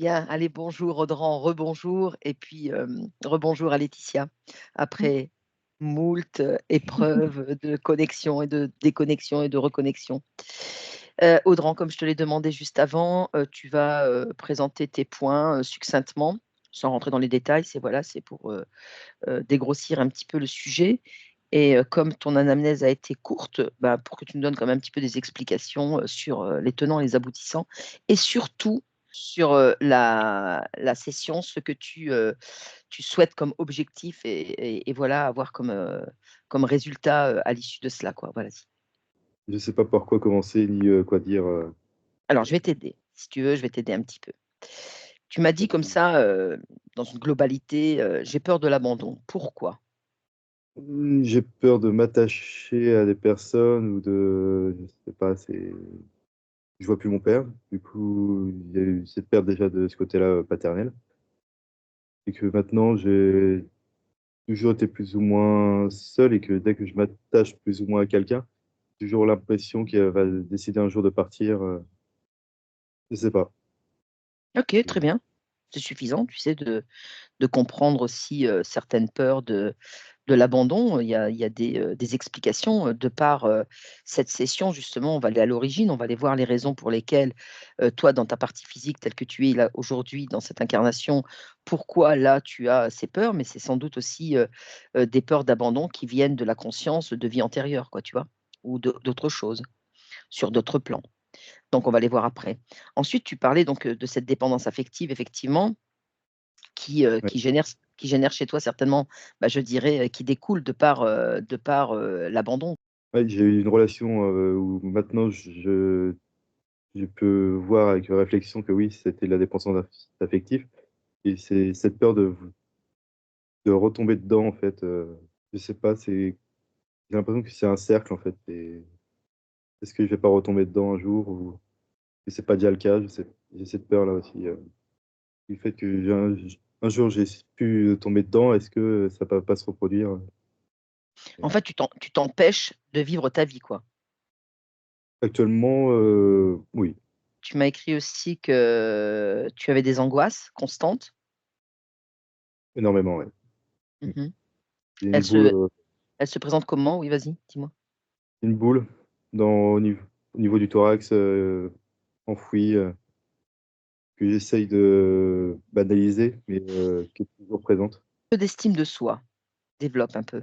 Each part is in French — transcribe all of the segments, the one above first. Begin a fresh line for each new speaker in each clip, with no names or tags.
Bien, allez, bonjour Audran, rebonjour, et puis rebonjour à Laetitia.
Mmh.
Après moult épreuves de connexion et de déconnexion et de reconnexion. Audran, comme je te l'ai demandé juste avant, tu vas présenter tes points succinctement, sans rentrer dans les détails. C'est pour dégrossir un petit peu le sujet. Et comme ton anamnèse a été courte, bah, pour que tu nous donnes quand même un petit peu des explications sur les tenants et les aboutissants, et surtout sur la session, ce que tu souhaites comme objectif et voilà, avoir comme résultat à l'issue de cela, quoi. Voilà.
Je sais pas par quoi commencer ni quoi dire.
Alors, je vais t'aider. Si tu veux, je vais t'aider un petit peu. Tu m'as dit comme ça, dans une globalité, j'ai peur de l'abandon. Pourquoi?
J'ai peur de m'attacher à des personnes ou je sais pas, je vois plus mon père. Du coup, il y a eu cette perte déjà de ce côté-là paternel. Et que maintenant, j'ai toujours été plus ou moins seul et que dès que je m'attache plus ou moins à quelqu'un, j'ai toujours l'impression qu'elle va décider un jour de partir. Je sais pas.
Ok, très bien. C'est suffisant, tu sais, de comprendre aussi certaines peurs de l'abandon. Il y a des explications de par cette session, justement. On va aller à l'origine, on va aller voir les raisons pour lesquelles, toi, dans ta partie physique, telle que tu es là aujourd'hui, dans cette incarnation, pourquoi là tu as ces peurs, mais c'est sans doute aussi des peurs d'abandon qui viennent de la conscience de vie antérieure, quoi, tu vois, ou d'autres choses, sur d'autres plans. Donc, on va les voir après. Ensuite, tu parlais donc de cette dépendance affective, effectivement, qui, heu,
Ouais.
qui génère qui génère chez toi certainement, bah, je dirais, qui découle de par l'abandon.
Ouais, j'ai eu une relation où maintenant je peux voir avec réflexion que oui, c'était de la dépendance affective et c'est cette peur de retomber dedans, en fait, je sais pas, j'ai l'impression que c'est un cercle, en fait et est-ce que je vais pas retomber dedans un jour ou que c'est pas déjà le cas? J'ai cette peur-là aussi, du fait que un jour j'ai pu tomber dedans, est-ce que ça va pas se reproduire?
En fait, tu t'empêches de vivre ta vie, quoi.
Actuellement, oui,
Tu m'as écrit aussi que tu avais des angoisses constantes.
énormément, ouais. Mmh.
Mmh.
J'ai
Elles
une boule,
se elles se présentent comment? Oui, vas-y, dis-moi.
une boule au niveau du thorax, enfouie, que j'essaye de banaliser, mais qui est toujours présente.
Peu d'estime de soi, développe un peu.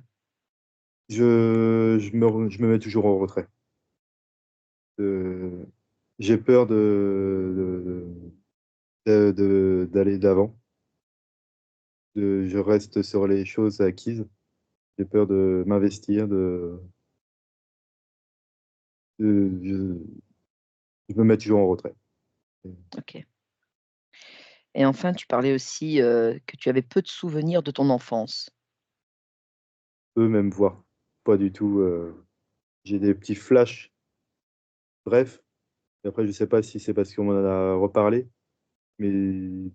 Je me mets toujours en retrait. Heu, j'ai peur d'aller d'avant. Je reste sur les choses acquises. J'ai peur de m'investir, de je me mets toujours en retrait.
OK. Et enfin, tu parlais aussi, que tu avais peu de souvenirs de ton enfance.
Eux, même voir, pas du tout, j'ai des petits flashs, bref, et après je sais pas si c'est parce qu'on m'en a reparlé, mais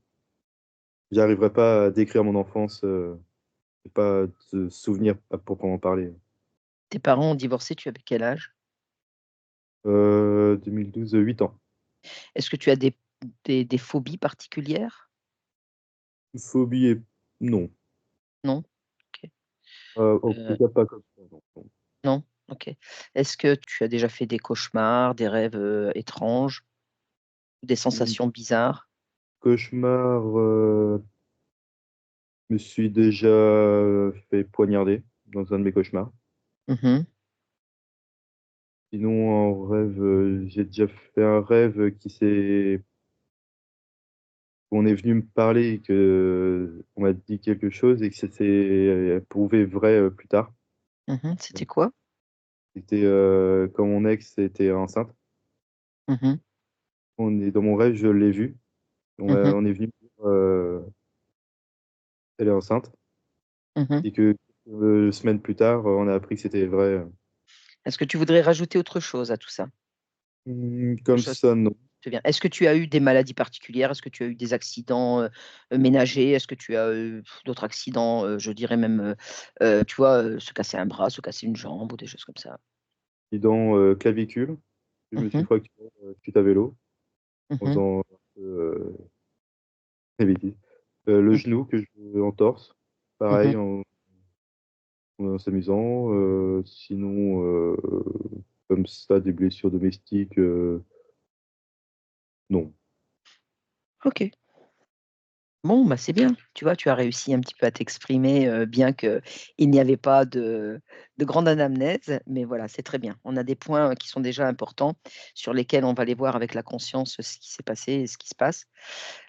j'arriverai pas à décrire mon enfance, j'ai pas de souvenirs à proprement parler.
Tes parents ont divorcé, tu avais quel âge?
2012, 8 ans.
Est-ce que tu as des phobies particulières?
Phobie et non,
Non? OK.
en tout
Heu,
cas pas comme ça, non, non.
non? OK. Est-ce que tu as déjà fait des cauchemars, des rêves, étranges, des
Mmh,
sensations bizarres?
cauchemar, je me suis déjà, fait poignarder dans un de mes cauchemars.
Mmh.
Sinon en rêve, j'ai déjà fait un rêve qui s'est où on est venu me parler et qu'on m'a dit quelque chose et que ça s'est prouvé vrai, plus tard.
Mmh. C'était quoi?
C'était, quand mon ex était enceinte.
Mmh.
Dans mon rêve, je l'ai vue.
Mmh.
On est venu me dire, elle est enceinte
Mmh.
et que, semaines plus tard, on a appris que c'était vrai.
Est-ce que tu voudrais rajouter autre chose à tout ça? Quelque
Comme
chose
ça, non.
te vient. Est-ce que tu as eu des maladies particulières? Est-ce que tu as eu des accidents, ménagers? Est-ce que tu as eu d'autres accidents, je dirais même, tu vois, se casser un bras, se casser une jambe ou des choses comme ça?
Accident, clavicule. Je me suis
Mmh.
fracturé, suite à vélo en
Mmh.
faisant, la bêtise. Le
Mmh.
genou que je en torse,
Mmh.
pareil, en s'amusant. Sinon, comme ça, des blessures domestiques, non.
OK. Bon, bah, c'est bien. Tu vois, tu as réussi un petit peu à t'exprimer, bien qu'il n'y avait pas de grande anamnèse, mais voilà, c'est très bien. On a des points, qui sont déjà importants, sur lesquels on va aller voir avec la conscience, ce qui s'est passé et ce qui se passe.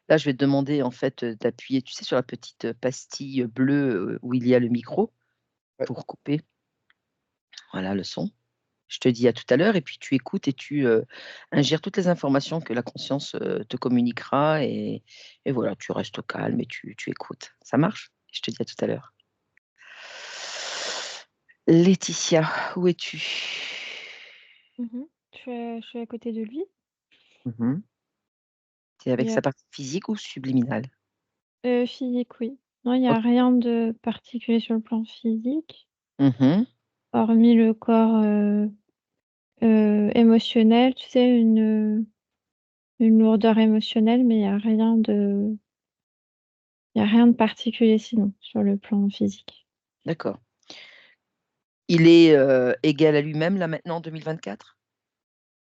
Là, je vais te demander, en fait, d'appuyer, tu sais, sur la petite, pastille, bleue, où il y a le micro
Ouais,
pour couper, voilà, le son. Je te dis à tout à l'heure et puis tu écoutes et tu, ingères toutes les informations que la conscience, te communiquera et voilà, tu restes au calme et tu écoutes. Ça marche? Je te dis à tout à l'heure. Laetitia, où es-tu?
Mmh. Je suis à côté de lui.
Mmh. Tu es
Il
avec
y
sa
a
partie physique ou subliminale?
physique, oui. Non, il y a
OK.
rien de particulier sur le plan physique,
Mmh.
hormis le corps, émotionnel, tu sais, une lourdeur émotionnelle, mais il y a rien de particulier sinon, sur le plan physique.
D'accord. Il est, égal à lui-même là maintenant en 2024?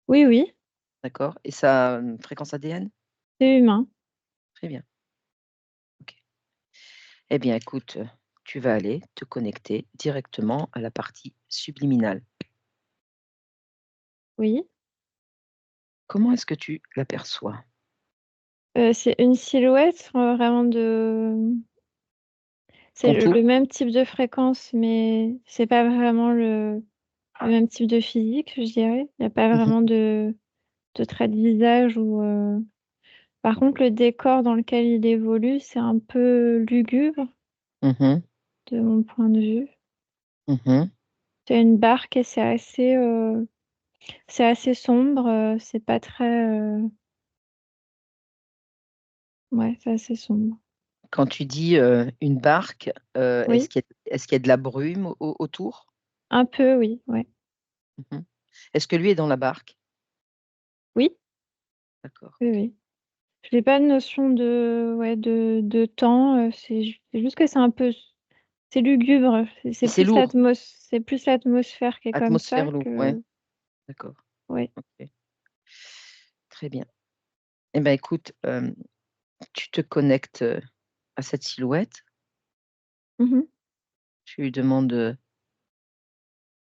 Oui, oui,
D'accord et sa, fréquence ADN?
c'est humain.
Très bien, OK. Eh bien écoute, tu vas aller te connecter directement à la partie subliminale.
Oui.
Comment est-ce que tu l'aperçois?
C'est une silhouette, vraiment c'est
Contour?
le même type de fréquence, mais c'est pas vraiment le même type de physique, je dirais. Il y a pas
Mmh
vraiment
mh.
de traits de visage ou, par contre, le décor dans lequel il évolue, c'est un peu lugubre,
Mmh.
de mon point de vue.
Mmh.
C'est une barque et c'est assez sombre, c'est pas très, ouais, c'est assez sombre.
Quand tu dis, une barque,
Oui,
est-ce qu'il y a de la brume autour?
un peu, oui, ouais.
Mmh. Est-ce que lui est dans la barque?
Oui,
D'accord,
oui,
OK.
oui. Je n'ai pas de notion de temps, c'est juste que c'est un peu c'est lugubre,
Et c'est lourd?
c'est plus l'atmosphère qui est comme ça
Atmosphère lourd, ouais,
que
d'accord,
ouais.
OK, très bien. Eh ben, écoute, tu te connectes, à cette silhouette,
Mmh mh.
tu lui demandes,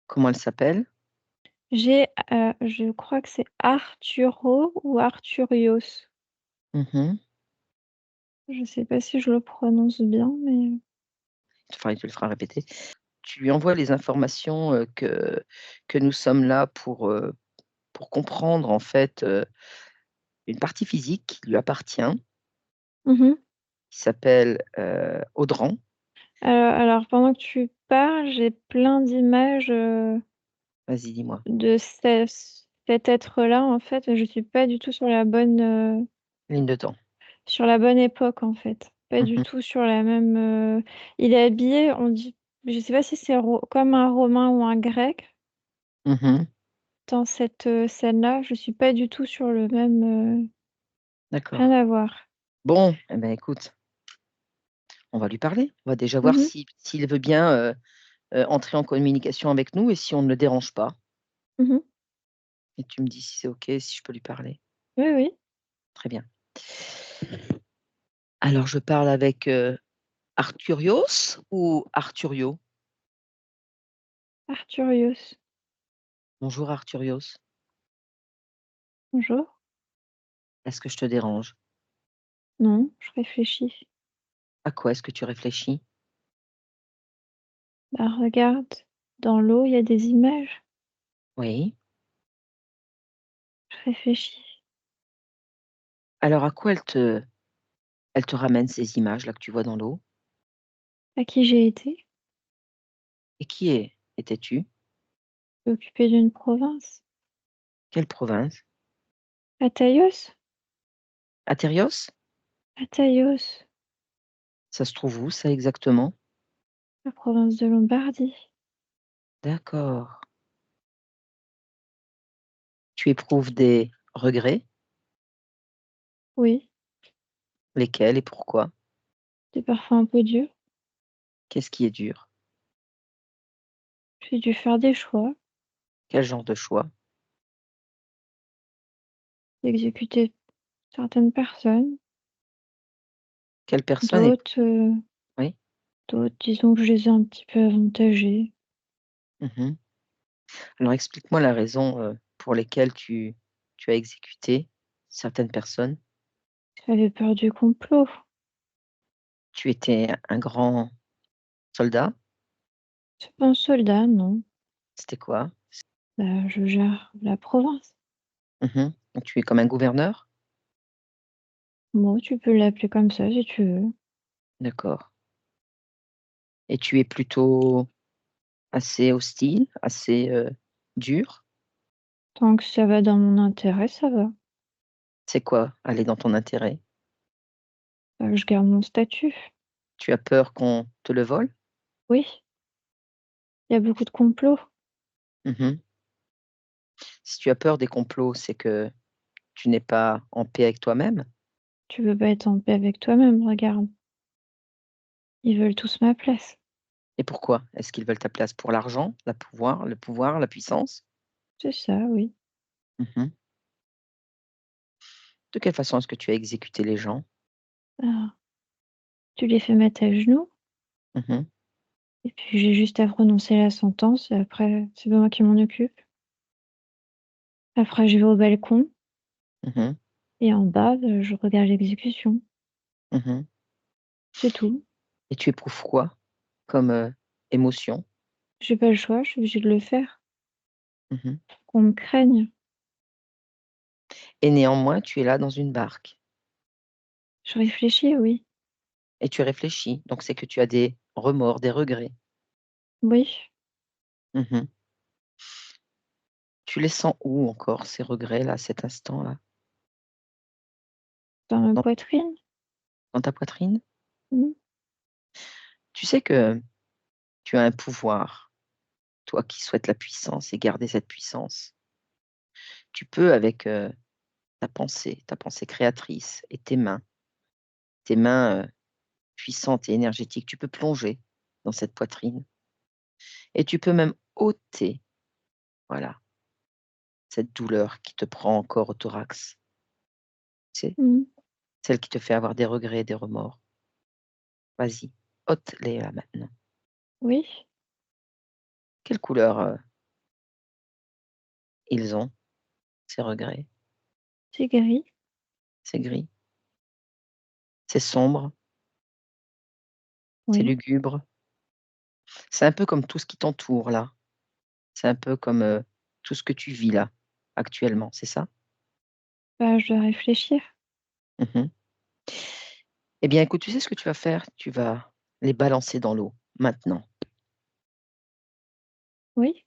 comment elle s'appelle?
Je crois que c'est Arturo ou Arturios.
Mmh.
Je sais pas si je le prononce bien, mais
Enfin, il te le fera répéter. Tu lui envoies les informations, que nous sommes là pour comprendre en fait, une partie physique qui lui appartient,
mmh mh.
qui s'appelle, Audran.
Alors pendant que tu parles, j'ai plein d'images,
Vas-y, dis-moi.
de cet être-là, en fait. Je suis pas du tout
Ligne de temps.
sur la bonne époque, en fait. Pas du
Mmh.
tout sur la même, il est habillé, on dit je sais pas si c'est comme un Romain ou un Grec
Mmh.
dans cette, scène-là. Je suis pas du tout sur le même, rien
D'accord.
à voir.
Bon, eh ben, écoute, on va lui parler. On va déjà voir
Mmh mh.
s'il veut bien, entrer en communication avec nous et si on ne le dérange pas
Mmh.
et tu me dis si c'est OK, si je peux lui parler.
Oui, oui.
Très bien. Alors je parle avec, Arthurios ou Arturio?
Arturios.
Bonjour Arthurios.
Bonjour.
Est-ce que je te dérange?
Non, je réfléchis.
À quoi est-ce que tu réfléchis?
Bah, regarde, dans l'eau, il y a des images.
Oui.
Je réfléchis.
Alors à quoi elle te ramène ces images-là que tu vois dans l'eau?
À qui j'ai été?
Et qui étais-tu?
Occupée d'une province.
Quelle province?
Ataios?
Atérios?
Ataios,
Ça se trouve où ça exactement?
la province de Lombardie.
D'accord. Tu éprouves des regrets?
Oui,
Lesquels et pourquoi?
C'est parfois un peu dur.
Qu'est-ce qui est dur?
J'ai dû faire des choix,
Quel genre de choix?
d'exécuter certaines personnes,
Quelle personne et
d'autres,
oui?
disons que je les ai un petit peu avantagées.
Mmh. Alors explique-moi la raison, pour lesquelles tu as exécuté certaines personnes.
J'avais peur du complot.
Tu étais un grand soldat?
C'est pas un soldat, non.
C'était quoi?
Bah, je gère la province.
Mmh. Donc tu es comme un gouverneur?
Bon, tu peux l'appeler comme ça si tu veux.
D'accord, et tu es plutôt assez hostile, assez, dur?
Tant que ça va dans mon intérêt, ça va.
C'est quoi aller dans ton intérêt?
Je garde mon statut.
Tu as peur qu'on te le vole?
Oui, il y a beaucoup de complots.
Mmh. Si tu as peur des complots, c'est que tu n'es pas en paix avec toi-même?
Tu veux pas être en paix avec toi-même, regarde. Ils veulent tous ma place.
Et pourquoi? Est-ce qu'ils veulent ta place pour l'argent, le pouvoir, la puissance?
C'est ça, oui.
Mmh. De quelle façon est-ce que tu as exécuté les gens?
Ah, tu les fais mettre à genoux,
Mmh.
et puis j'ai juste à prononcer la sentence, et après, c'est pas moi qui m'en occupe. Après, je vais au balcon,
Mmh.
et en bas, je regarde l'exécution.
Mmh.
C'est tout.
Et tu éprouves quoi comme, émotion?
J'ai pas le choix, je suis obligée de le faire.
Mmh.
Qu'on me craigne.
Et néanmoins, tu es là dans une barque
Je réfléchis, oui.
et tu réfléchis, donc c'est que tu as des remords, des regrets.
Oui,
Mmh. Tu les sens où encore ces regrets-là, à cet instant-là?
dans ma
Dans
poitrine.
dans ta poitrine?
Mmh.
Tu sais que tu as un pouvoir, toi qui souhaites la puissance et garder cette puissance. Tu peux avec, ta pensée créatrice et tes mains, puissantes et énergétiques, tu peux plonger dans cette poitrine et tu peux même ôter, voilà, cette douleur qui te prend encore au thorax, tu sais?
Mmh.
Celle qui te fait avoir des regrets et des remords. Vas-y, ôte-les là maintenant.
Oui,
Quelle couleur, ils ont, ces regrets?
c'est gris.
C'est gris? C'est sombre? C'est
Oui.
lugubre? C'est un peu comme tout ce qui t'entoure là? C'est un peu comme, tout ce que tu vis là, actuellement, c'est ça?
Bah, je dois réfléchir.
Mmh. Eh bien écoute, tu sais ce que tu vas faire? Tu vas les balancer dans l'eau, maintenant,
Oui.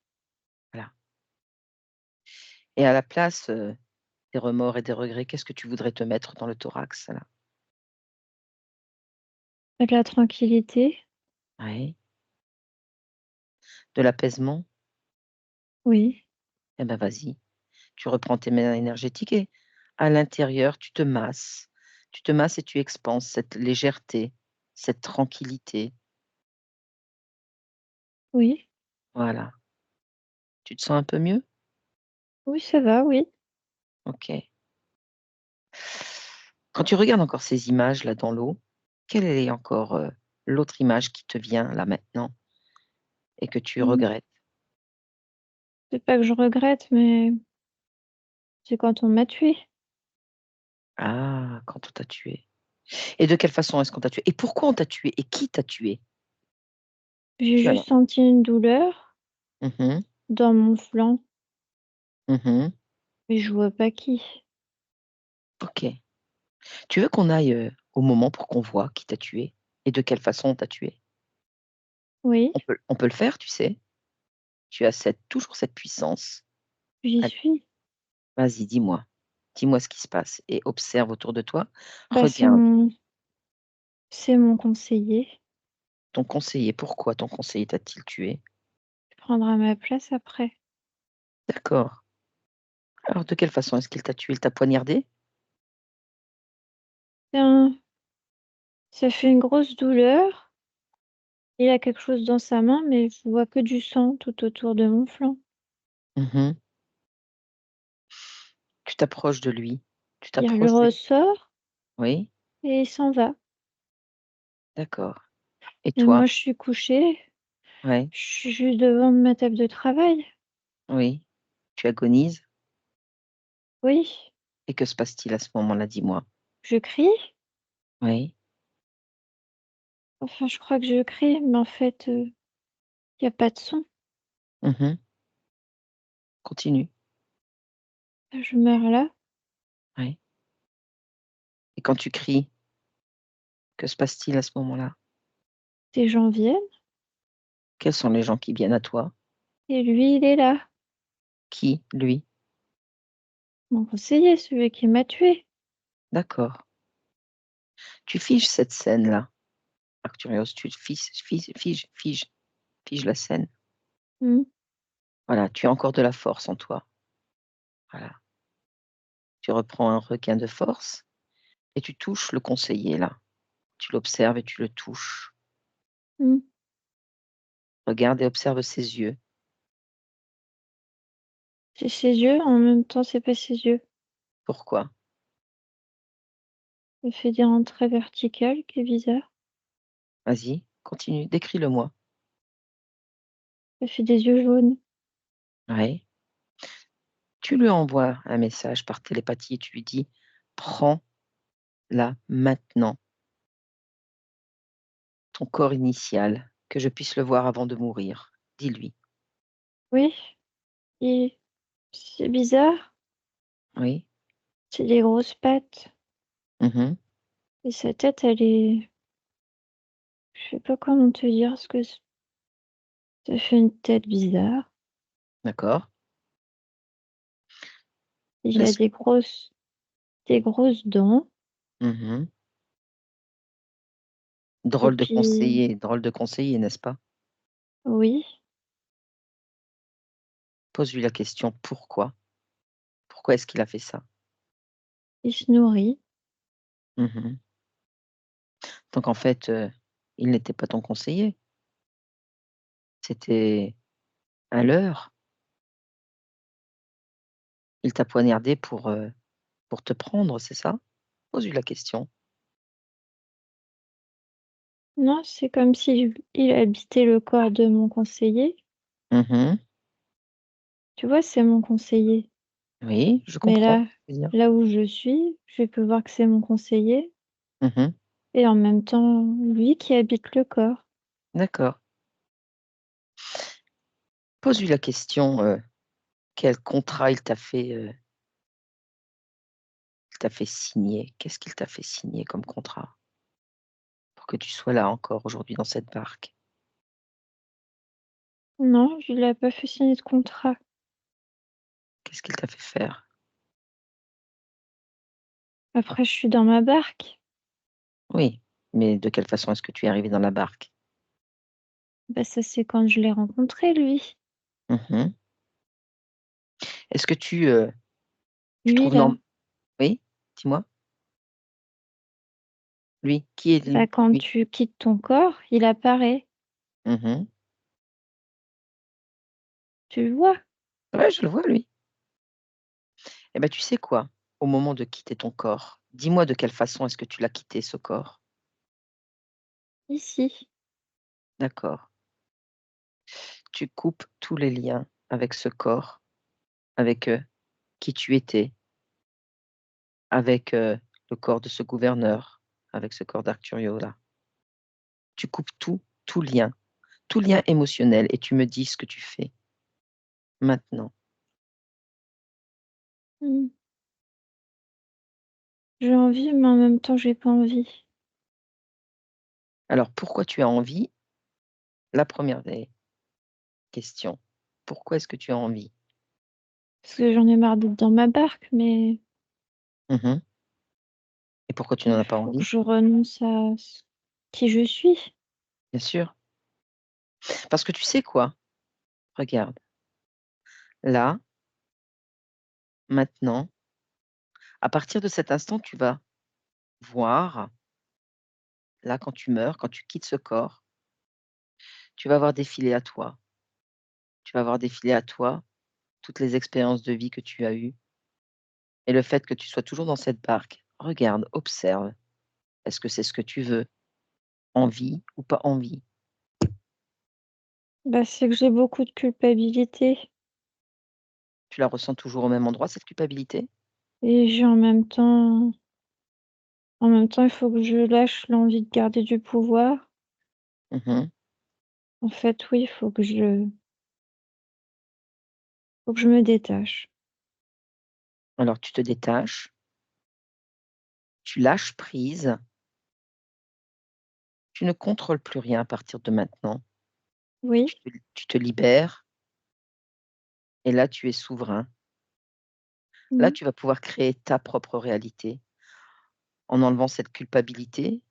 voilà, et à la place, des remords et des regrets, qu'est-ce que tu voudrais te mettre dans le thorax là?
De la tranquillité.
Oui, de l'apaisement?
Oui.
Eh ben vas-y, tu reprends tes mains énergétiques et à l'intérieur, tu te masses et tu expanses cette légèreté, cette tranquillité,
Oui.
voilà. Tu te sens un peu mieux?
Oui, ça va, oui.
OK. Quand tu regardes encore ces images-là dans l'eau, quelle est encore, l'autre image qui te vient là maintenant et que tu
Mmh.
regrettes?
C'est pas que je regrette, mais c'est quand on m'a tuée.
Ah, quand on t'a tué, et de quelle façon est-ce qu'on t'a tué? Et pourquoi on t'a tué? Et qui t'a tué?
J'ai
Tu as
juste senti une douleur
mmh mh,
dans mon flanc,
mmh.
mais je vois pas qui.
OK. Tu veux qu'on aille, au moment pour qu'on voit qui t'a tué et de quelle façon on t'a tué?
Oui,
On peut le faire, tu sais. Tu as toujours cette puissance.
j'y
Allez,
suis.
vas-y, dis-moi. Dis-moi ce qui se passe et observe autour de toi.
Bah,
Regarde
c'est mon conseiller.
ton conseiller. Pourquoi ton conseiller t'a-t-il tué?
Il prendra ma place après.
D'accord. Alors de quelle façon est-ce qu'il t'a tué? Il t'a poignardé?
C'est un Ça fait une grosse douleur. Il a quelque chose dans sa main, mais je vois que du sang tout autour de mon flanc.
Mhm. Tu t'approches de lui. Tu
Il le
t'approches de lui.
ressort
Oui,
et il s'en va.
d'accord. Et
Et
toi?
moi, je suis couchée.
Ouais,
Je suis juste devant ma table de travail.
oui. Tu agonises.
Oui,
Et que se passe-t-il à ce moment-là, dis-moi?
je crie.
Oui.
Enfin, je crois que je crie, mais en fait, il n'y a pas de son.
Mhm. Continue.
Je meurs là.
Oui. Et quand tu cries, que se passe-t-il à ce moment-là?
Des gens viennent
Quels sont les gens qui viennent à toi?
et lui, il est là.
Qui, lui?
Mon conseiller, celui qui m'a tué.
D'accord. Tu figes cette scène-là, Arcturios. Tu figes la scène.
Hmm.
Voilà, tu as encore de la force en toi. Voilà. Tu reprends un regain de force et tu touches le conseiller là. Tu l'observes et tu le touches.
Hmm.
Regarde et observe ses yeux.
C'est ses yeux, en même temps, c'est pas ses yeux.
Pourquoi?
Ça fait dire un trait vertical qui est bizarre.
Vas-y, continue, décris-le-moi.
Ça fait des yeux jaunes.
Oui. Tu lui envoies un message par télépathie et tu lui dis, prends-la maintenant, ton corps initial, que je puisse le voir avant de mourir. Dis-lui.
Oui, et c'est bizarre.
Oui.
C'est des grosses pattes.
Mhm.
Et sa tête, elle est... Je sais pas comment te dire ce que ça fait une tête bizarre.
D'accord.
Il a
Laisse.
des grosses dents.
Mhm.
Et puis,
Drôle de conseiller, n'est-ce pas?
oui,
Pose-lui la question, pourquoi? Pourquoi est-ce qu'il a fait ça?
il se nourrit.
Mhm. Donc en fait, il n'était pas ton conseiller, c'était un leurre. Il t'a poignardé pour te prendre, c'est ça? Pose-lui la question.
Non, c'est comme si il habitait le corps de mon conseiller.
Mhm.
Tu vois, c'est mon conseiller.
Oui, je
Mais
comprends
là,
ce que tu veux dire.
là où je peux voir que c'est mon conseiller.
Mhm.
Et en même temps, lui qui habite le corps.
D'accord. Pose-lui la question, quel contrat il t'a fait signer? Qu'est-ce qu'il t'a fait signer comme contrat pour que tu sois là encore aujourd'hui dans cette barque?
Non, je lui ai pas fait signer de contrat.
Qu'est-ce qu'il t'a fait faire?
Après, je suis dans ma barque.
Oui, mais de quelle façon est-ce que tu es arrivé dans la barque?
Bah, ça, c'est quand je l'ai rencontré, lui.
Mhm. Est-ce que tu
Lui,
trouves
là.
normal? Oui, dis-moi. Lui, qui est
Bah,
lui?
quand
Lui.
tu quittes ton corps, il apparaît.
Mhm.
Tu le vois
Ouais, je le vois, lui. Eh ben, tu sais quoi? Au moment de quitter ton corps, dis-moi de quelle façon est-ce que tu l'as quitté, ce corps?
ici.
D'accord. Tu coupes tous les liens avec ce corps, avec qui tu étais, avec le corps de ce gouverneur, avec ce corps d'Arturio là. Tu coupes tout lien émotionnel, et tu me dis ce que tu fais maintenant.
Hmm. J'ai envie, mais en même temps, j'ai pas envie.
Alors, pourquoi tu as envie? La première des questions. Pourquoi est-ce que tu as envie?
Parce que j'en ai marre d'être dans ma barque, mais
Mhm. Et pourquoi tu n'en
il
as pas
faut que
envie?
je renonce à qui je suis.
Bien sûr. Parce que tu sais quoi? Regarde, là, maintenant, à partir de cet instant, tu vas voir là, quand tu meurs, quand tu quittes ce corps, tu vas voir défiler à toi. Tu vas voir défiler à toi toutes les expériences de vie que tu as eues et le fait que tu sois toujours dans cette barque. Regarde, observe. Est-ce que c'est ce que tu veux? Envie ou pas envie?
Bah, c'est que j'ai beaucoup de culpabilité
Tu la ressens toujours au même endroit, cette culpabilité?
et j'ai en même temps, il faut que je lâche l'envie de garder du pouvoir.
Mmh.
En fait, oui, il faut que je me détache.
Alors tu te détaches, tu lâches prise, tu ne contrôles plus rien à partir de maintenant.
Oui,
Tu te libères et là, tu es souverain. Là,
mmh,
tu vas pouvoir créer ta propre réalité en enlevant cette culpabilité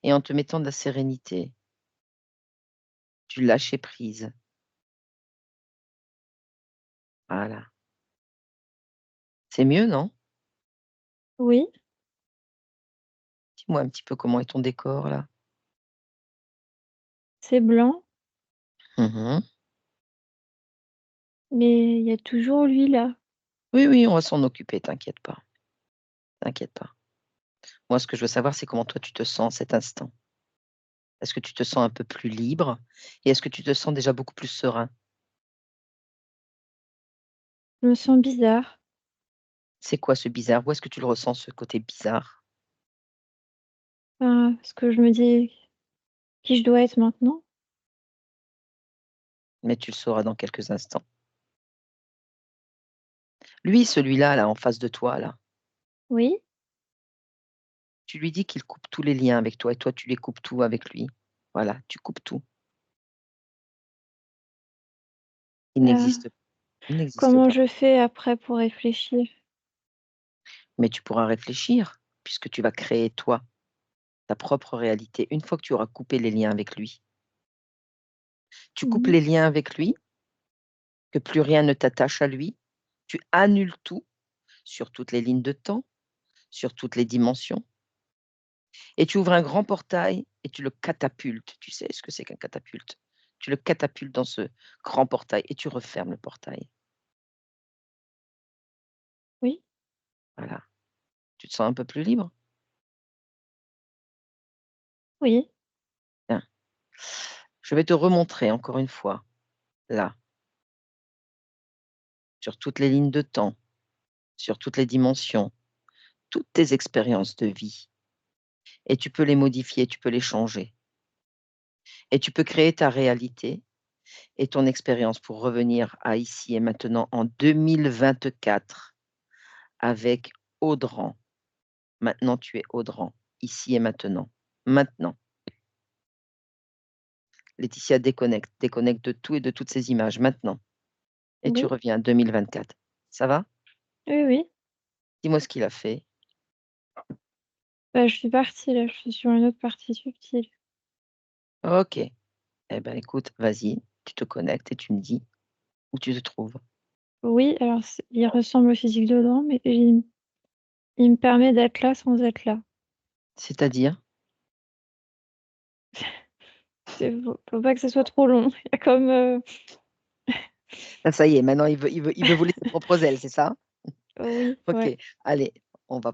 et en te mettant de la sérénité, du lâcher prise. Voilà. C'est mieux, non?
oui,
Dis-moi un petit peu comment est ton décor là?
c'est blanc,
Mmh.
mais il y a toujours lui là.
Oui, oui, on va s'en occuper, t'inquiète pas, t'inquiète pas. Moi, ce que je veux savoir, c'est comment toi tu te sens à cet instant. Est-ce que tu te sens un peu plus libre et est-ce que tu te sens déjà beaucoup plus serein?
Je me sens bizarre.
C'est quoi ce bizarre? Où est-ce que tu le ressens, ce côté bizarre?
Parce que je me dis: «Qui je dois être maintenant?»
Mais tu le sauras dans quelques instants. Lui, celui-là, là, en face de toi, là,
Oui,
tu lui dis qu'il coupe tous les liens avec toi et toi, tu les coupes tout avec lui. Voilà, tu coupes tout. Il
heu,
n'existe il n'existe
comment
pas.
je fais après pour réfléchir?
Mais tu pourras réfléchir puisque tu vas créer, toi, ta propre réalité une fois que tu auras coupé les liens avec lui. Tu coupes
Mmh.
les liens avec lui, que plus rien ne t'attache à lui, tu annules tout sur toutes les lignes de temps, sur toutes les dimensions et tu ouvres un grand portail et tu le catapultes. Tu sais ce que c'est qu'un catapulte? Tu le catapultes dans ce grand portail et tu refermes le portail.
Oui,
Voilà. Tu te sens un peu plus libre?
oui,
Bien. Je vais te remontrer encore une fois, là, sur toutes les lignes de temps, sur toutes les dimensions, toutes tes expériences de vie et tu peux les modifier, tu peux les changer et tu peux créer ta réalité et ton expérience pour revenir à ici et maintenant en 2024 avec Audran. Maintenant, tu es Audran, ici et maintenant. Maintenant. Laetitia déconnecte, déconnecte de tout et de toutes ces images maintenant et tu
oui,
reviens 2024. Ça va?
oui, oui.
Dis-moi ce qu'il a fait.
Bah, je suis partie là, je suis sur une autre partie subtile.
OK. Eh ben, écoute, vas-y, tu te connectes et tu me dis où tu te trouves.
Oui, alors il ressemble au physique dedans, mais il me permet d'être là sans être là.
C'est-à-dire?
Faut pas que ce soit trop long. Il y a comme,
Ah, ça y est, maintenant il veut voler ses propres ailes, c'est ça?
oui,
OK,
ouais.
allez, on va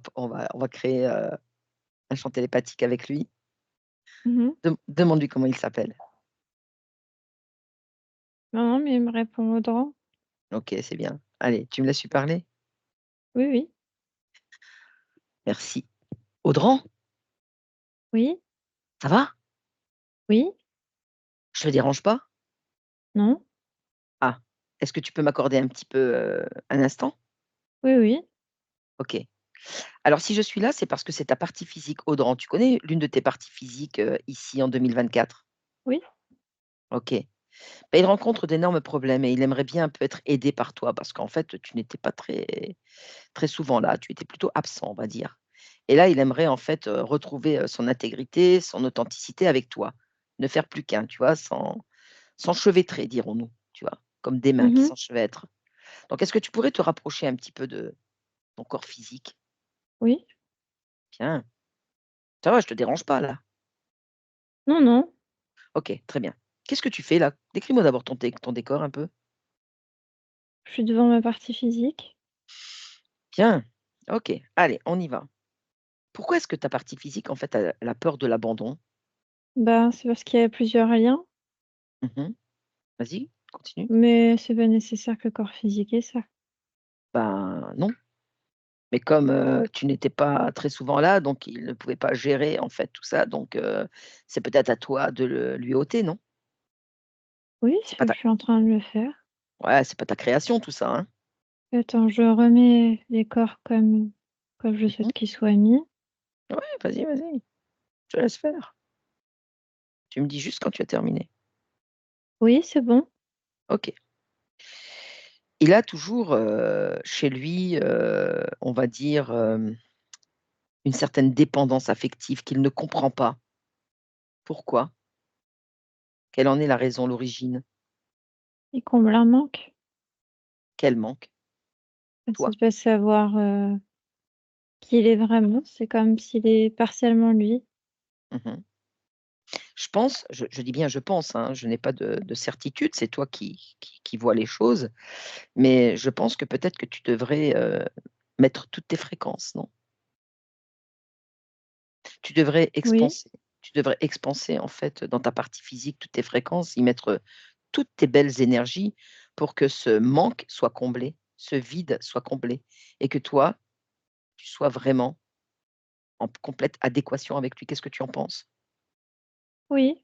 créer, un chant télépathique avec lui.
Mmh.
Demande-lui comment il s'appelle.
Non, non, mais il me répond Audran.
OK, c'est bien. Allez, tu me laisses lui parler?
Oui, oui.
Merci. Audran,
Oui,
ça va?
oui,
Je te dérange pas?
non,
Ah, est-ce que tu peux m'accorder un petit peu, un instant?
oui, oui,
OK. Alors si je suis là, c'est parce que c'est ta partie physique, Audran. Tu connais l'une de tes parties physiques, ici en 2024?
oui.
OK. Bah, il rencontre d'énormes problèmes et il aimerait bien un peu être aidé par toi parce qu'en fait, tu n'étais pas très souvent là, tu étais plutôt absent, on va dire. Et là, il aimerait en fait, retrouver, son intégrité, son authenticité avec toi. Ne faire plus qu'un, tu vois? S'enchevêtrer, dirons-nous, tu vois? Comme des mains qui
Mmh.
s'enchevêtrent. Donc est-ce que tu pourrais te rapprocher un petit peu de ton corps physique?
Oui,
Bien. Ça va, je te dérange pas là?
Non, non,
OK, très bien. Qu'est-ce que tu fais là? Décris-moi d'abord ton décor un peu.
je suis devant ma partie physique.
Bien, OK, allez, on y va. Pourquoi est-ce que ta partie physique, en fait, elle a peur de l'abandon?
Bah, c'est parce qu'il y a plusieurs liens,
Mmh. Vas-y, continue.
mais c'est pas nécessaire que le corps physique ait ça.
Ben, non, mais comme, tu n'étais pas très souvent là, donc il ne pouvait pas gérer, en fait, tout ça, donc c'est peut-être à toi de le lui ôter, non?
Oui,
C'est pas
je
ta
suis en train de le faire.
Ouais, c'est pas ta création tout ça, hein?
Attends, je remets les corps comme je
Mmh.
souhaite qu'ils soient mis.
Ouais, vas-y, vas-y, je te laisse faire. Tu me dis juste quand tu as terminé.
Oui, c'est bon.
OK. Il a toujours, chez lui, on va dire, une certaine dépendance affective qu'il ne comprend pas. Pourquoi? Quelle en est la raison, l'origine?
Il comble un manque.
Quel manque?
C'est
Toi?
de pas savoir, qui il est vraiment. C'est comme s'il est partiellement lui.
Mmh. Je pense, je dis bien je pense, hein, je n'ai pas de certitude, c'est toi qui vois les choses, mais je pense que peut-être que tu devrais, mettre toutes tes fréquences, non? Tu devrais
Oui,
expanser. Tu devrais expanser, en fait, dans ta partie physique, toutes tes fréquences, y mettre, toutes tes belles énergies pour que ce manque soit comblé, ce vide soit comblé et que toi, tu sois vraiment en complète adéquation avec lui. Qu'est-ce que tu en penses?
oui,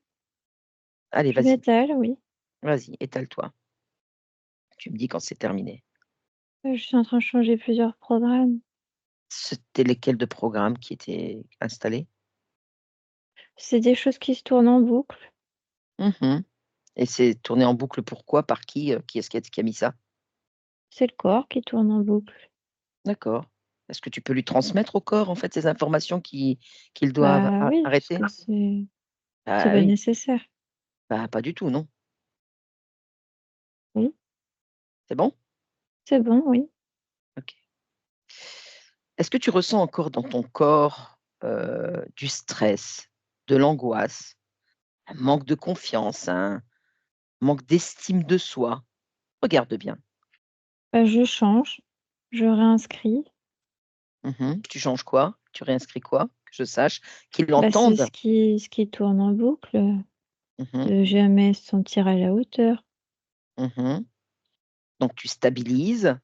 Allez,
je
vas-y,
m'étale, oui.
vas-y, étale-toi. Tu me dis quand c'est terminé.
Je suis en train de changer plusieurs programmes.
C'était lesquels de programmes qui étaient installés?
C'est des choses qui se tournent en boucle.
Mmh. Et c'est tourné en boucle pourquoi? Par qui? Qui est-ce qui a mis ça?
C'est le corps qui tourne en boucle.
D'accord. Est-ce que tu peux lui transmettre au corps, en fait, ces informations qu'il doit
Bah, oui, parce
arrêter?
que c'est
Ah
pas
oui,
nécessaire.
bah, pas du tout, non.
Oui,
C'est bon?
c'est bon, oui.
OK. Est-ce que tu ressens encore dans ton corps, du stress, de l'angoisse, un manque de confiance, un manque d'estime de soi? Regarde bien.
Bah, je change, je réinscris.
Mmh. Tu changes quoi? Tu réinscris quoi? Que je sache, qu'ils
Bah, c'est
l'entendent.
ce qui tourne en boucle,
Mmh.
de jamais se sentir à la hauteur.
Mmh. Donc tu stabilises,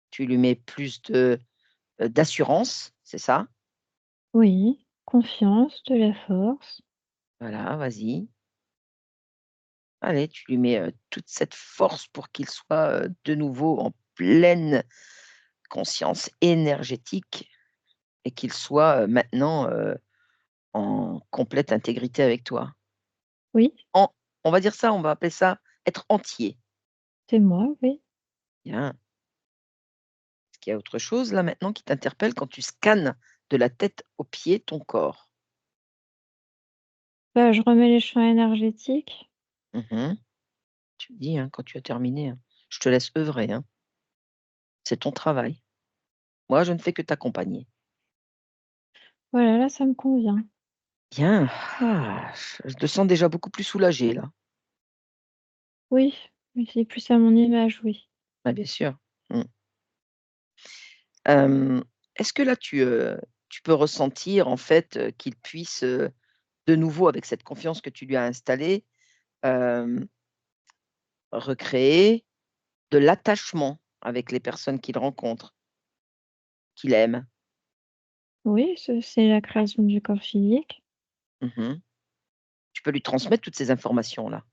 tu lui mets plus d'assurance, c'est ça?
Oui, confiance, de la force.
Voilà, vas-y. Allez, tu lui mets, toute cette force pour qu'il soit, de nouveau en pleine conscience énergétique et qu'il soit, maintenant, en complète intégrité avec toi.
Oui,
En On va dire ça, on va appeler ça être entier.
c'est moi, oui.
Bien. Est-ce qu'il y a autre chose là maintenant qui t'interpelle quand tu scannes de la tête aux pieds ton corps?
Bah, je remets les champs énergétiques.
Mmh. Tu me dis, hein, quand tu as terminé, hein. Je te laisse œuvrer, hein. C'est ton travail. Moi, je ne fais que t'accompagner.
Voilà, là, ça me convient.
Bien, je te sens déjà beaucoup plus soulagé là.
Oui, oui, c'est plus à mon image, oui.
Ah bien sûr. Mmh. Hem, Est-ce que là tu peux ressentir en fait, qu'il puisse, de nouveau avec cette confiance que tu lui as installée, hem, recréer de l'attachement avec les personnes qu'il rencontre, qu'il aime?
Oui, c'est la création du corps physique.
Mmh. Tu peux lui transmettre toutes ces informations-là?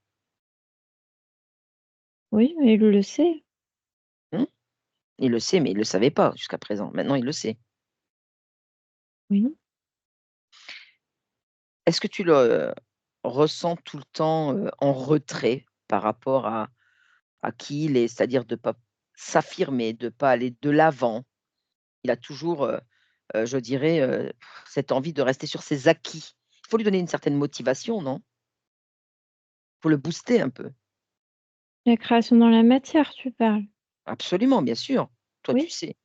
Oui, mais il le sait.
Mmh? Il le sait, mais il le savait pas jusqu'à présent. Maintenant, il le sait.
Oui.
Est-ce que tu le ressens tout le temps, en retrait par rapport à qui il est? C'est-à-dire de pas s'affirmer, de pas aller de l'avant? Il a toujours, je dirais, cette envie de rester sur ses acquis. Il faut lui donner une certaine motivation, non? Il faut le booster un peu.
La création dans la matière, tu parles?
Absolument, bien sûr. Toi, tu
Oui.
sais.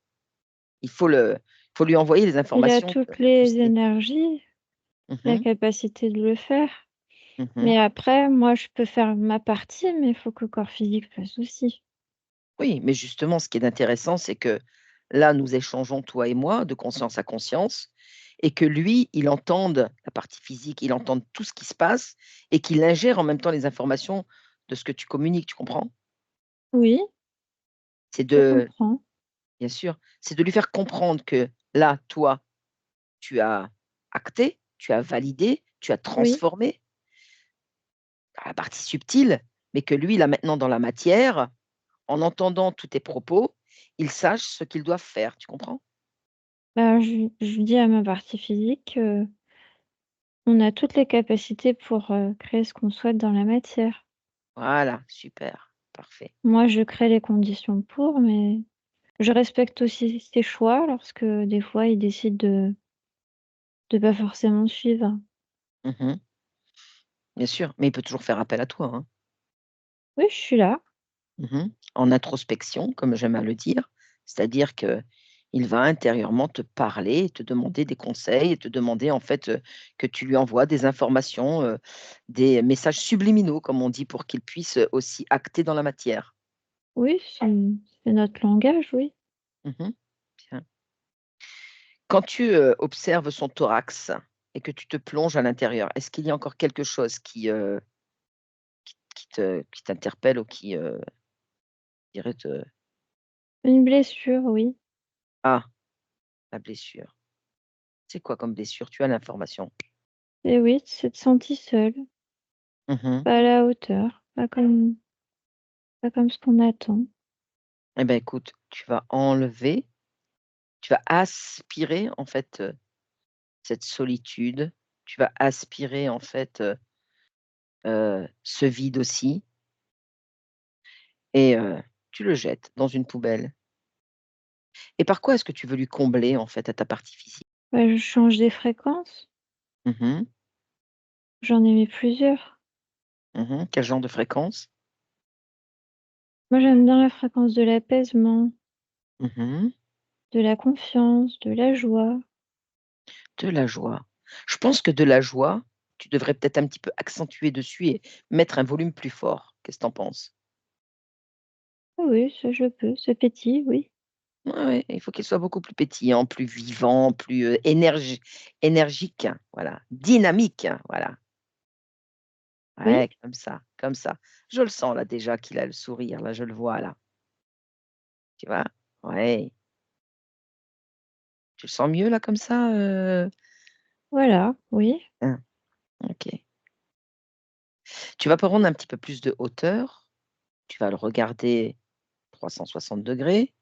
Il faut lui envoyer les
Il a
informations
toutes
pour le
les
booster.
énergies. la
Mmh.
capacité de le faire.
Mmh.
Mais après, moi, je peux faire ma partie, mais il faut que le corps physique fasse aussi.
Oui, mais justement, ce qui est intéressant, c'est que là, nous échangeons, toi et moi, de conscience à conscience et que lui, il entende la partie physique, il entende tout ce qui se passe et qu'il ingère en même temps les informations de ce que tu communiques, tu comprends?
Oui,
C'est
je
de
comprends.
Bien sûr, c'est de lui faire comprendre que là, toi, tu as acté, tu as validé, tu as
Oui,
transformé dans la partie subtile, mais que lui, là, maintenant dans la matière, en entendant tous tes propos, il sache ce qu'ils doivent faire, tu comprends?
bah, je dis à ma partie physique, on a toutes les capacités pour, créer ce qu'on souhaite dans la matière.
Voilà, super, parfait.
Moi, je crée les conditions pour, mais je respecte aussi ses choix lorsque des fois il décide de pas forcément suivre.
Mmh. Bien sûr, mais il peut toujours faire appel à toi, hein.
Oui, je suis là.
Mmh. En introspection, comme j'aime à le dire, c'est-à-dire qu'il va intérieurement te parler et te demander des conseils et te demander en fait, que tu lui envoies des informations, des messages subliminaux comme on dit pour qu'il puisse, aussi acter dans la matière.
Oui, c'est notre langage, oui.
Mmh. Bien. Quand tu, observes son thorax et que tu te plonges à l'intérieur, est-ce qu'il y a encore quelque chose qui t'interpelle ou qui, dirais te
Une blessure, oui.
ah, la blessure. C'est quoi comme blessure? Tu as l'information.
Et oui, c'est senti seul,
Mmh.
pas à la hauteur, pas comme ce qu'on attend.
Eh ben, écoute, tu vas aspirer en fait, cette solitude, tu vas aspirer en fait, ce vide aussi et tu le jettes dans une poubelle. Et par quoi est-ce que tu veux lui combler en fait à ta partie physique?
Bah, je change des fréquences,
Mmh.
j'en ai mis plusieurs.
Mmh. Quel genre de fréquence?
Moi, j'aime bien la fréquence de l'apaisement,
Mmh.
de la confiance, de la joie.
De la joie. Je pense que de la joie, tu devrais peut-être un petit peu accentuer dessus et mettre un volume plus fort. Qu'est-ce que tu en penses?
Oui, oui, ça je peux, ce petit, oui.
Ouais, ouais, il faut qu'il soit beaucoup plus pétillant, plus vivant, plus, énergique, voilà, dynamique, voilà.
Oui,
Ouais, comme ça, comme ça. Je le sens là déjà qu'il a le sourire, là, je le vois là, tu vois? Ouais. Tu le sens mieux là comme ça,
voilà, oui,
Hein, OK. Tu vas prendre un petit peu plus de hauteur, tu vas le regarder 360°,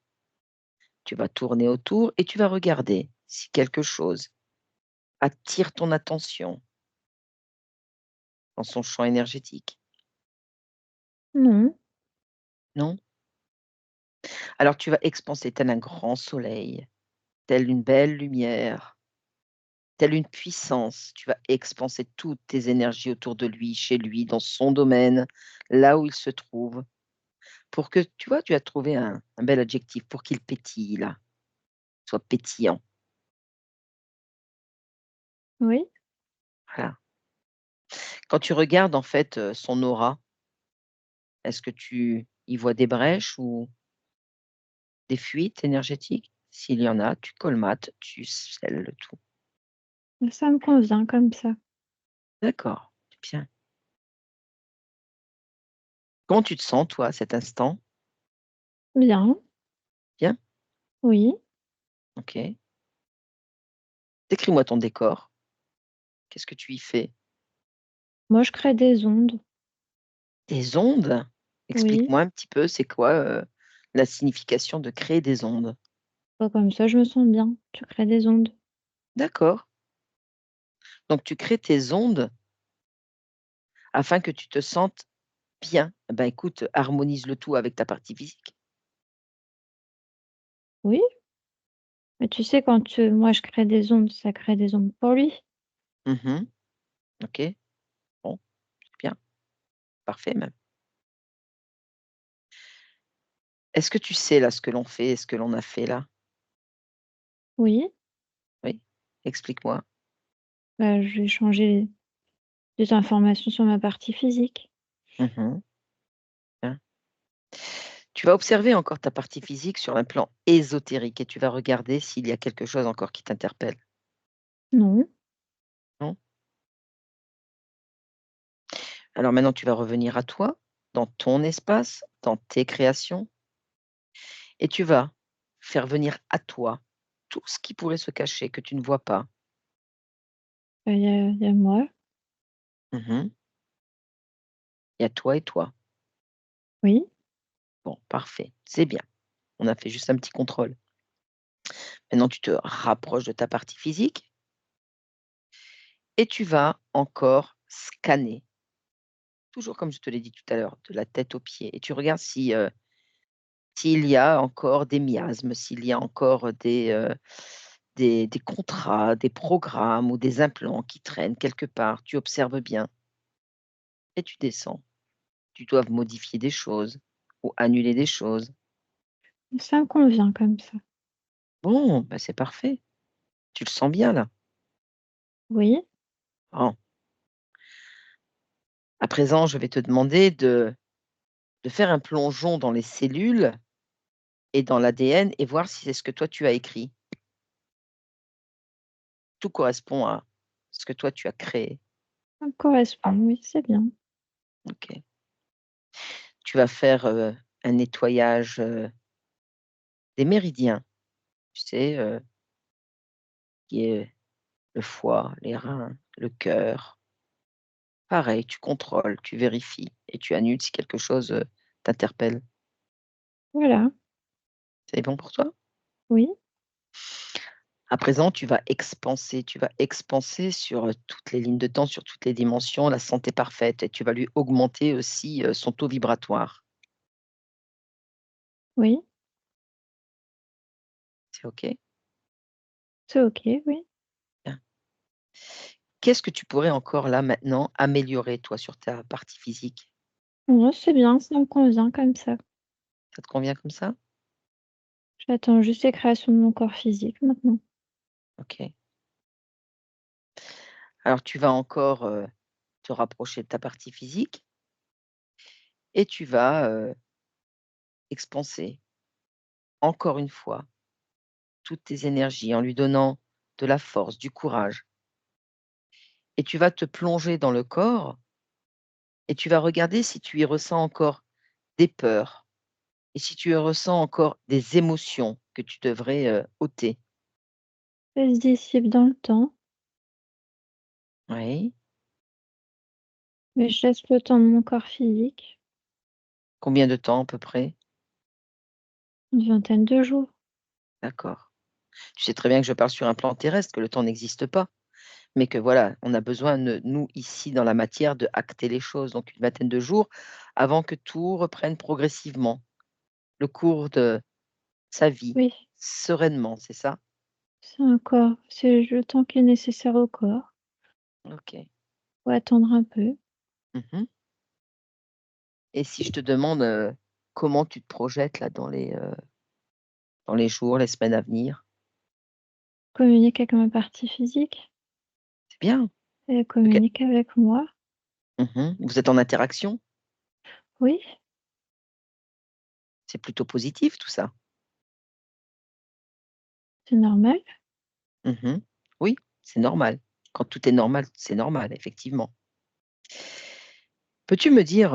tu vas tourner autour et tu vas regarder si quelque chose attire ton attention dans son champ énergétique.
non,
Non? Alors tu vas expanser tel un grand soleil, telle une belle lumière, telle une puissance. Tu vas expanser toutes tes énergies autour de lui, chez lui, dans son domaine, là où il se trouve, pour que, tu vois, tu as trouvé un bel adjectif pour qu'il pétille là, soit pétillant.
oui.
Voilà. Quand tu regardes en fait, son aura, est-ce que tu y vois des brèches ou des fuites énergétiques? S'il y en a, tu colmates, tu scelles le tout.
Ça me convient comme ça.
D'accord, bien. Comment tu te sens toi à cet instant?
Bien,
Bien?
oui.
OK. Décris-moi ton décor. Qu'est-ce que tu y fais?
Moi, je crée des ondes,
Des ondes?
oui.
Explique-moi un petit peu, c'est quoi, la signification de créer des ondes?
Bah, comme ça, je me sens bien. Tu crées des ondes.
D'accord. Donc tu crées tes ondes afin que tu te sentes bien. Eh ben, écoute, harmonise le tout avec ta partie physique.
Oui, mais tu sais, quand moi je crée des ondes, ça crée des ondes pour lui.
Mmh. OK. Bon, c'est bien, parfait même. Est-ce que tu sais là ce que l'on fait et ce que l'on a fait là?
Oui.
Oui? Explique-moi.
Bah, je vais changer des informations sur ma partie physique.
Mmh. Bien. Tu vas observer encore ta partie physique sur un plan ésotérique et tu vas regarder s'il y a quelque chose encore qui t'interpelle,
Non,
non? Alors maintenant tu vas revenir à toi, dans ton espace, dans tes créations et tu vas faire venir à toi tout ce qui pourrait se cacher, que tu ne vois pas.
bah, il y a moi.
Mmh. Il y a toi et toi.
Oui,
Bon, parfait, c'est bien. On a fait juste un petit contrôle. Maintenant tu te rapproches de ta partie physique et tu vas encore scanner, toujours comme je te l'ai dit tout à l'heure, de la tête aux pieds et tu regardes si, s'il y a encore des miasmes, s'il y a encore des contrats, des programmes ou des implants qui traînent quelque part, tu observes bien et tu descends. Tu dois modifier des choses ou annuler des choses.
ça me convient comme ça.
Bon, bah, c'est parfait. Tu le sens bien là?
Oui,
Bon. À présent, je vais te demander de faire un plongeon dans les cellules et dans l'ADN et voir si c'est ce que toi tu as écrit. Tout correspond à ce que toi tu as créé.
ça me correspond, oui, c'est bien.
OK. Tu vas faire, un nettoyage, des méridiens, tu sais, qui est le foie, les reins, le cœur. Pareil, tu contrôles, tu vérifies et tu annules si quelque chose, t'interpelle.
Voilà,
C'est bon pour toi?
oui,
À présent, tu vas expanser sur, toutes les lignes de temps, sur toutes les dimensions, la santé parfaite et tu vas lui augmenter aussi, son taux vibratoire.
oui,
C'est OK?
c'est OK, oui.
Bien. Qu'est-ce que tu pourrais encore là, maintenant, améliorer toi sur ta partie physique?
Non, c'est bien, ça me convient comme ça.
Ça te convient comme ça?
J'attends juste les créations de mon corps physique maintenant.
OK. Alors tu vas encore, te rapprocher de ta partie physique et tu vas, expanser encore une fois toutes tes énergies en lui donnant de la force, du courage et tu vas te plonger dans le corps et tu vas regarder si tu y ressens encore des peurs et si tu y ressens encore des émotions que tu devrais, ôter.
Ça se dissipe dans le temps,
Oui.
mais je laisse le temps de mon corps physique,
Combien de temps à peu près?
une vingtaine de jours.
D'accord. Tu sais très bien que je parle sur un plan terrestre, que le temps n'existe pas, mais que voilà, on a besoin de nous, ici, dans la matière, de acter les choses, donc une vingtaine de jours avant que tout reprenne progressivement le cours de sa vie,
Oui,
sereinement, c'est ça?
c'est le temps qui est nécessaire au corps.
OK.
Faut attendre un peu.
Mmh. Et si je te demande, comment tu te projettes là dans les jours, les semaines à venir?
Communique avec ma partie physique,
C'est bien.
elle
OK.
communique avec moi.
Vous êtes en interaction?
Oui,
C'est plutôt positif tout ça?
c'est normal.
Mmh. Oui, c'est normal. Quand tout est normal, c'est normal, effectivement. Peux-tu me dire,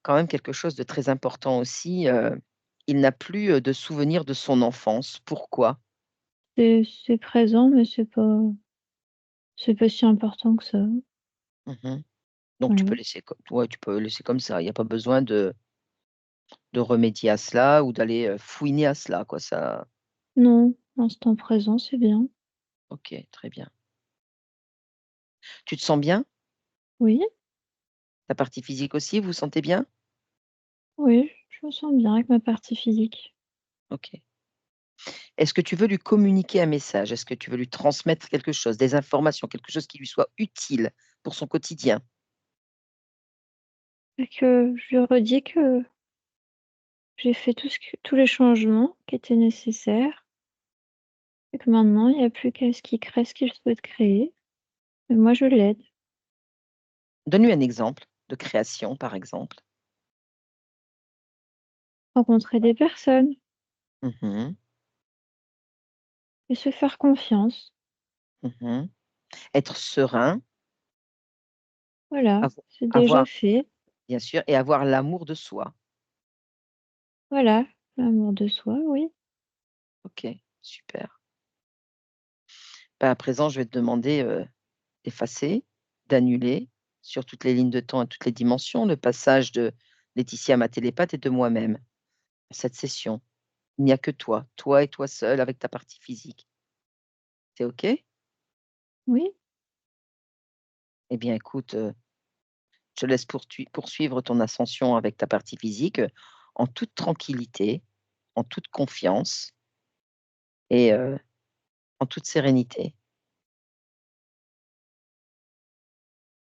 quand même quelque chose de très important aussi, il n'a plus, de souvenirs de son enfance. Pourquoi?
C'est présent, mais c'est pas si important que ça.
Mmh. Donc tu peux
Voilà.
laisser comme ouais, tu peux laisser comme ça. Il y a pas besoin de remédier à cela ou d'aller, fouiner à cela, quoi. Ça
Non, l'instant présent, c'est bien.
OK, très bien. Tu te sens bien?
Oui,
Ta partie physique aussi, vous vous sentez bien?
oui, je me sens bien avec ma partie physique.
OK. Est-ce que tu veux lui communiquer un message? Est-ce que tu veux lui transmettre quelque chose, des informations, quelque chose qui lui soit utile pour son quotidien?
Et que je lui redis que j'ai fait tous les changements qui étaient nécessaires et que maintenant il n'y a plus qu'à ce qu'il crée ce qu'il souhaite créer. Mais moi, je l'aide.
Donne-lui un exemple de création, par exemple.
Rencontrer des personnes
Mmh.
et se faire confiance.
Mmh. Être serein,
Voilà,
avo
c'est déjà
avoir
fait.
bien sûr et avoir l'amour de soi.
Voilà, l'amour de soi, oui.
OK, super. Bah, à présent, je vais te demander, d'effacer, d'annuler sur toutes les lignes de temps et toutes les dimensions le passage de Laetitia ma télépathe et de moi-même. Cette session, il n'y a que toi et toi seul avec ta partie physique. C'est OK?
Oui,
Eh bien écoute, je te laisse poursuivre ton ascension avec ta partie physique, en toute tranquillité, en toute confiance et en toute sérénité.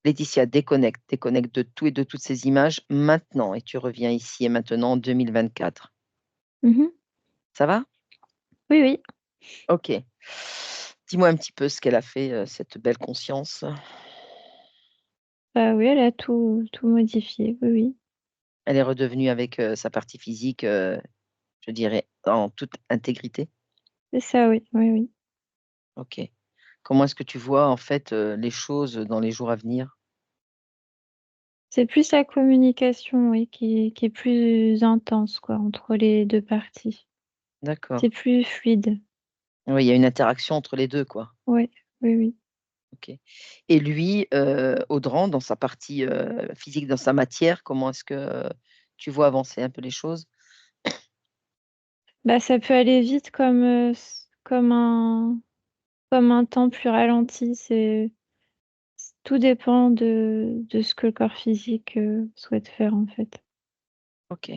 Laetitia, déconnecte de tout et de toutes ces images maintenant et tu reviens ici et maintenant en 2024.
mmh
Ça va?
oui, oui.
OK. Dis-moi un petit peu ce qu'elle a fait, cette belle conscience.
Bah, oui, elle a tout modifié, oui, oui.
Elle est redevenue avec, sa partie physique, je dirais en toute intégrité?
C'est ça, oui, oui, oui.
OK. Comment est-ce que tu vois en fait, les choses dans les jours à venir?
C'est plus la communication, oui, qui est plus intense, quoi, entre les 2 parties.
D'accord.
C'est plus fluide.
Oui, il y a une interaction entre les 2, quoi.
Ouais, oui, oui.
OK. Et lui, Audran, dans sa partie, physique, dans sa matière, comment est-ce que, tu vois avancer un peu les choses?
Bah, ça peut aller vite comme un temps plus ralenti. Tout dépend de ce que le corps physique, souhaite faire, en fait.
OK,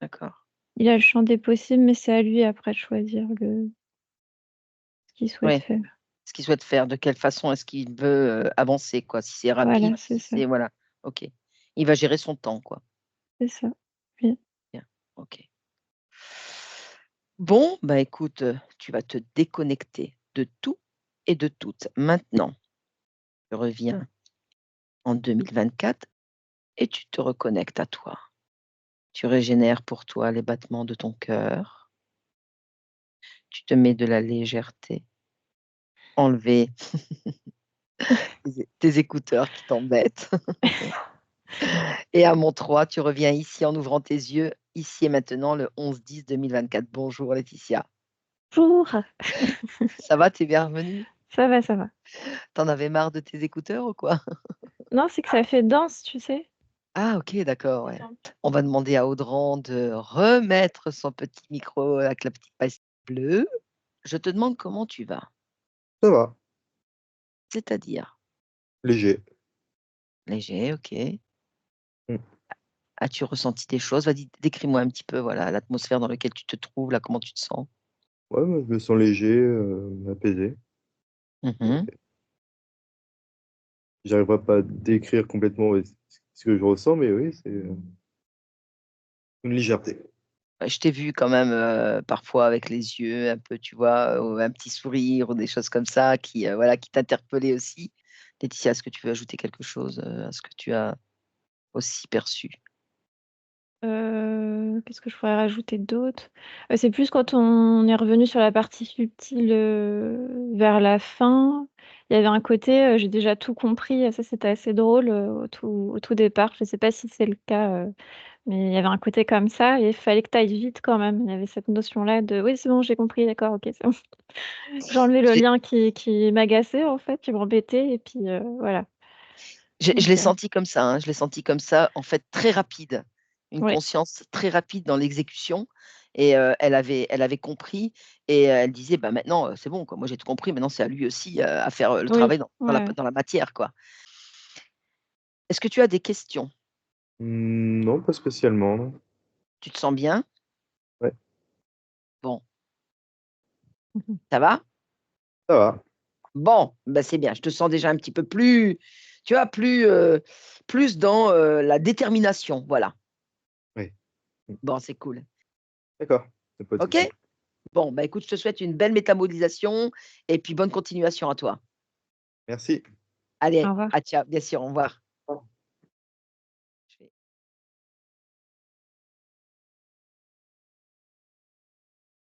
d'accord.
Il a le champ des possibles, mais c'est à lui après de choisir le ce qu'il souhaite
Ouais,
faire.
ce qu'il souhaite faire, de quelle façon est-ce qu'il veut, avancer, quoi? Si c'est rapide,
Voilà, c'est
si
ça,
c'est voilà, OK. Il va gérer son temps, quoi.
c'est ça. Oui.
Bien, OK. Bon, bah, écoute, tu vas te déconnecter de tout et de toutes maintenant. Tu reviens en 2024 et tu te reconnectes à toi. Tu régénères pour toi les battements de ton cœur, tu te mets de la légèreté, enlever tes écouteurs qui t'embêtent et à mon 3, tu reviens ici en ouvrant tes yeux, ici et maintenant le 11/10/2024. Bonjour Laetitia.
Bonjour!
Ça va, tu es bien revenue?
Ça va, ça va.
Tu en avais marre de tes écouteurs ou quoi?
Non, c'est que ça fait danse, tu sais?
Ah OK, d'accord, ouais. On va demander à Audran de remettre son petit micro avec la petite pastille bleue. Je te demande comment tu vas?
Ça va,
C'est-à-dire?
léger.
Léger, OK.
Mmh.
As-tu ressenti des choses? Vas-y, décris-moi un petit peu, voilà, l'atmosphère dans laquelle tu te trouves là, comment tu te sens?
Ouais, moi, je me sens léger, apaisé.
Mmh.
J'arriverai pas à décrire complètement, ouais, ce que je ressens, mais oui, c'est, une légèreté.
Je t'ai vu quand même, parfois avec les yeux un peu, tu vois, ou un petit sourire ou des choses comme ça qui, voilà, qui t'interpellaient aussi. Laetitia, est-ce que tu veux ajouter quelque chose, à ce que tu as aussi perçu?
Qu'est-ce que je pourrais rajouter d'autre? C'est plus quand on est revenu sur la partie subtile, vers la fin, il y avait un côté, j'ai déjà tout compris, ça c'était assez drôle, au tout départ. Je sais pas si c'est le cas, mais il y avait un côté comme ça et il fallait que tu ailles vite quand même. Il y avait cette notion-là de: «Oui, c'est bon, j'ai compris, d'accord, OK, c'est bon». J'ai enlevé le
Je l'ai
lien qui m'agaçait en fait, qui m'embêtait et puis, voilà.
je
Donc
l'ai senti comme ça, hein, je l'ai senti comme ça, en fait, très rapide. Une
ouais,
conscience très rapide dans l'exécution et elle avait compris et elle disait: «Bah, maintenant, c'est bon quoi, moi j'ai tout compris, maintenant c'est à lui aussi, à faire, le
oui,
travail dans
ouais,
dans la
ouais.
dans la matière, quoi». Est-ce que tu as des questions?
Non, pas spécialement, non.
Tu te sens bien?
Ouais,
Bon,
Mmh.
ça va?
ça va.
Bon, bah, c'est bien, je te sens déjà un petit peu plus, tu vois, plus dans, la détermination, voilà.
Oui. Mmh.
Bon, c'est cool.
D'accord, y a pas de
OK?
souci.
Bon, bah, écoute, je te souhaite une belle métabolisation et puis bonne continuation à toi.
Merci.
Allez,
Au revoir.
à ciao, bien sûr, au revoir.